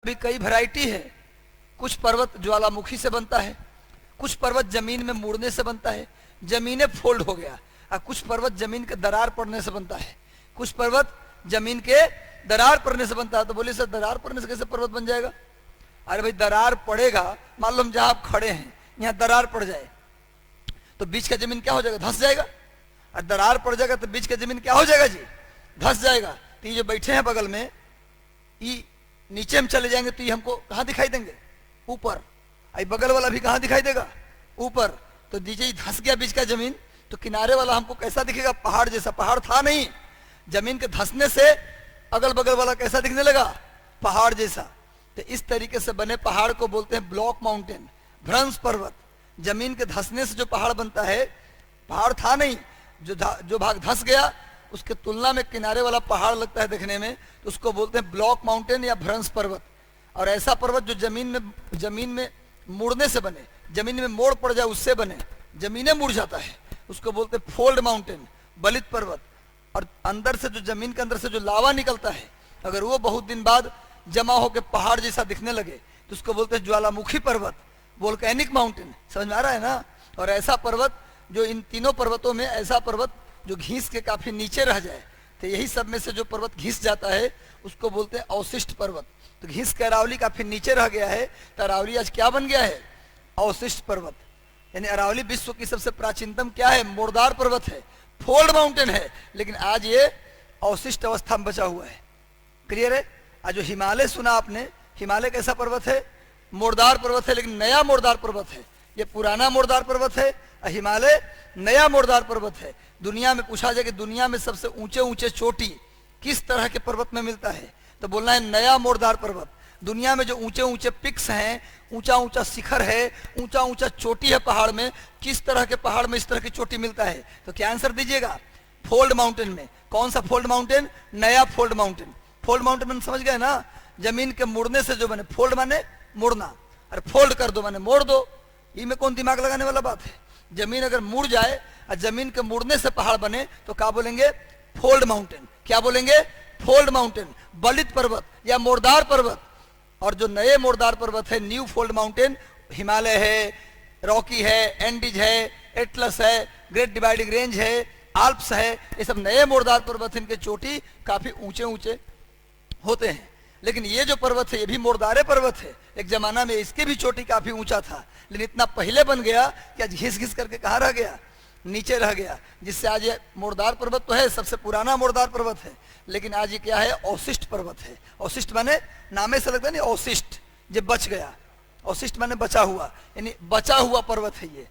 भी कई वैरायटी है। कुछ पर्वत ज्वालामुखी से बनता है, कुछ पर्वत जमीन में मुड़ने से बनता है, जमीने फोल्ड हो गया, और कुछ पर्वत जमीन के दरार पड़ने से बनता है, कुछ पर्वत जमीन के दरार पड़ने से बनता है। तो बोले सर दरार पड़ने से कैसे पर्वत बन जाएगा? अरे भाई दरार पड़ेगा, मान लो हम जहां आप खड़े हैं यहाँ दरार पड़ जाए तो बीच का जमीन क्या हो जाएगा? धंस जाएगा। और दरार पड़ जाएगा तो बीच का जमीन क्या हो जाएगा जी? धंस जाएगा। तो ये जो बैठे हैं बगल में, ये नीचे हम चले जाएंगे तो ये हमको कहाँ दिखाई देंगे? ऊपर। आई बगल वाला भी कहाँ दिखाई देगा? ऊपर। तो दीजिए धंस गया बीच का जमीन, तो किनारे वाला हमको कैसा दिखेगा? पहाड़ जैसा। पहाड़ था नहीं, जमीन के धंसने से अगल बगल वाला कैसा दिखने लगा? पहाड़ जैसा। तो इस तरीके से बने पहाड़ को बोलते हैं ब्लॉक माउंटेन, भ्रंश पर्वत। जमीन के धंसने से जो पहाड़ बनता है, पहाड़ था नहीं, जो भाग धंस गया उसके तुलना में किनारे वाला पहाड़ लगता है देखने में, तो उसको बोलते हैं ब्लॉक माउंटेन या भ्रंश पर्वत। और ऐसा पर्वत जो जमीन में मुड़ने से बने, जमीन में मोड़ पड़ जाए उससे बने, जमीनें मुड़ जाता है, उसको बोलते हैं फोल्ड माउंटेन, बलित पर्वत। और अंदर से जो जमीन के अंदर से जो लावा निकलता है, अगर वो बहुत दिन बाद जमा होकर पहाड़ जैसा दिखने लगे तो उसको बोलते हैं ज्वालामुखी पर्वत, वोल्केनिक माउंटेन। समझ में आ रहा है ना? और ऐसा पर्वत जो इन तीनों पर्वतों में, ऐसा पर्वत जो घींस के काफी नीचे रह जाए, तो यही सब में से जो पर्वत घिस जाता है उसको बोलते हैं अवशिष्ट पर्वत। तो घिस के अरावली काफी नीचे रह गया है, तो अरावली आज क्या बन गया है? अवशिष्ट पर्वत। यानी अरावली विश्व की सबसे प्राचीनतम क्या है? मोड़दार पर्वत है, फोल्ड माउंटेन है, लेकिन आज ये अवशिष्ट अवस्था में बचा हुआ है। क्लियर है? आज जो हिमालय सुना आपने, हिमालय कैसा पर्वत है? मोड़दार पर्वत है, लेकिन नया मोड़दार पर्वत है। ये पुराना मोड़दार पर्वत है, हिमालय नया मोड़दार पर्वत है। दुनिया में पूछा जाए कि दुनिया में सबसे ऊंचे ऊंचे चोटी किस तरह के पर्वत में मिलता है, तो बोलना है नया मोड़दार पर्वत। दुनिया में जो ऊंचे ऊंचे पिक्स हैं, ऊंचा ऊंचा शिखर है, ऊंचा ऊंचा चोटी है पहाड़ में, किस तरह के पहाड़ में इस तरह की चोटी मिलता है? तो क्या आंसर दीजिएगा? फोल्ड माउंटेन में। कौन सा फोल्ड माउंटेन? नया फोल्ड माउंटेन। फोल्ड माउंटेन में समझ गए ना? जमीन के मुड़ने से जो बने, फोल्ड माने मुड़ना, अरे फोल्ड कर दो माने मोड़ दो। ये में कौन दिमाग लगाने वाला बात है? जमीन अगर मुड़ जाए और जमीन के मुड़ने से पहाड़ बने तो क्या बोलेंगे? Fold mountain. क्या बोलेंगे? फोल्ड माउंटेन, बलित पर्वत या मोड़दार पर्वत। और जो नए मोड़दार पर्वत है, न्यू फोल्ड माउंटेन, हिमालय है, रॉकी है, एंडीज है, एटलस है, ग्रेट डिवाइडिंग रेंज है, आल्प्स है, ये सब नए मोड़दार पर्वत, इनके चोटी काफी ऊंचे ऊंचे होते हैं। लेकिन ये जो पर्वत है ये भी मोड़दारे पर्वत है। एक जमाना में इसके भी चोटी काफी ऊंचा था, लेकिन इतना पहले बन गया कि आज घिस घिस करके कहाँ रह गया? नीचे रह गया, जिससे आज ये मोड़दार पर्वत तो है, सबसे पुराना मोड़दार पर्वत है, लेकिन आज ये क्या है? अवशिष्ट पर्वत है। अवशिष्ट माने नामे से लगता है नहीं, अवशिष्ट जो बच गया, अवशिष्ट माने बचा हुआ, यानी बचा हुआ पर्वत है ये।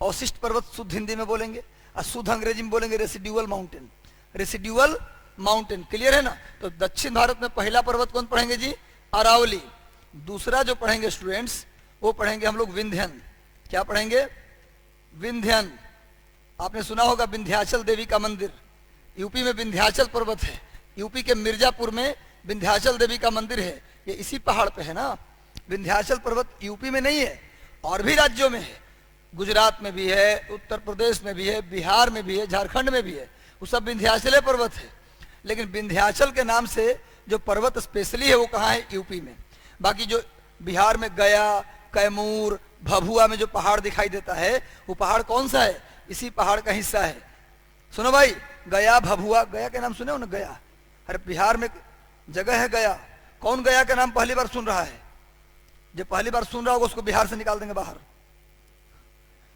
अवशिष्ट पर्वत शुद्ध हिंदी में बोलेंगे और शुद्ध अंग्रेजी में बोलेंगे residual mountain. Residual mountain. Clear है ना? तो दक्षिण भारत में पहला पर्वत कौन पढ़ेंगे जी? अरावली। दूसरा जो पढ़ेंगे स्टूडेंट्स, वो पढ़ेंगे हम लोग विंध्यन। क्या पढ़ेंगे? विंध्यन। आपने सुना होगा विंध्याचल देवी का मंदिर, यूपी में विंध्याचल पर्वत है, यूपी के मिर्जापुर में विंध्याचल देवी का मंदिर है, ये इसी पहाड़ पे है ना। विंध्याचल पर्वत यूपी में नहीं है, और भी राज्यों में है, गुजरात में भी है, उत्तर प्रदेश में भी है, बिहार में भी है, झारखंड में भी है, वो सब विंध्याचल पर्वत है। लेकिन विंध्याचल के नाम से जो पर्वत स्पेशली है वो कहाँ है? यूपी में। बाकी जो बिहार में गया, कैमूर, भभुआ में जो पहाड़ दिखाई देता है, वो पहाड़ कौन सा है? इसी पहाड़ का हिस्सा है। सुनो भाई, गया, भभुआ, गया के नाम सुने हो ना? गया, अरे बिहार में जगह है गया। कौन गया का नाम पहली बार सुन रहा है? जो पहली बार सुन रहा होगा उसको बिहार से निकाल देंगे बाहर।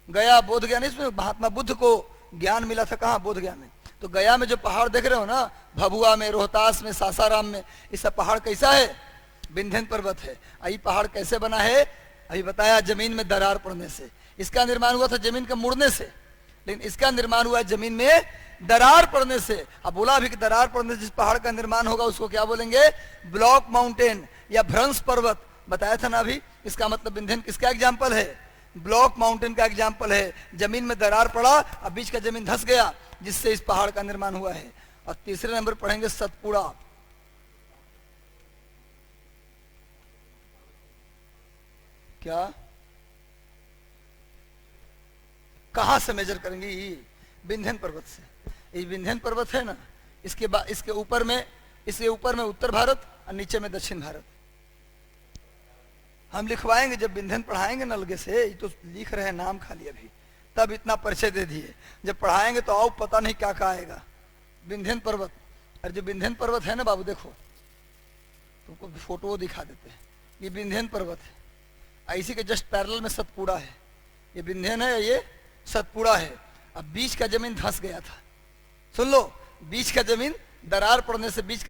गया, बोध गया नहीं सुने? महात्मा बुद्ध को ज्ञान मिला था कहाँ? बोध गया में। तो गया में जो पहाड़ देख रहे हो ना, भभुआ में, रोहतास में, सासाराम में, ये सब पहाड़ कैसा है? विंध्यन पर्वत है। ये पहाड़ कैसे बना है? अभी बताया, जमीन में दरार पड़ने से। इसका निर्माण हुआ था जमीन के मुड़ने से, लेकिन इसका निर्माण हुआ है जमीन में दरार पड़ने से। अब बोला अभी कि दरार पड़ने से जिस पहाड़ का निर्माण होगा उसको क्या बोलेंगे? ब्लॉक माउंटेन या भ्रंश पर्वत। बताया था ना अभी। इसका मतलब विंध्यन किसका एग्जाम्पल है? ब्लॉक माउंटेन का एग्जाम्पल है। जमीन में दरार पड़ा, अब बीच का जमीन धंस गया, जिससे इस पहाड़ का निर्माण हुआ है। और तीसरे नंबर पढ़ेंगे सतपुड़ा। क्या? कहां से मेजर करेंगे? विंध्यन पर्वत से। ये विंध्यन पर्वत है ना, इसके ऊपर में उत्तर भारत और नीचे में दक्षिण भारत। हम लिखवाएंगे, जब विंध्यन पढ़ाएंगे नलगे से, ये तो लिख रहे हैं नाम खाली अभी, तब इतना परिचय दे दिए। जब पढ़ाएंगे तो आओ, पता नहीं क्या क्या आएगा। विंध्यन पर्वत, और जो विंध्यन पर्वत है ना बाबू, देखो तुमको फोटो दिखा देते हैं। ये विंध्यन पर्वत है, इसी के जस्ट पैरेलल में सतपुड़ा है। ये विंध्यन है, ये सतपुड़ा है। अब बीच का जमीन धंस गया था, सुन लो, बीच का जमीन दरार पड़ने से बीच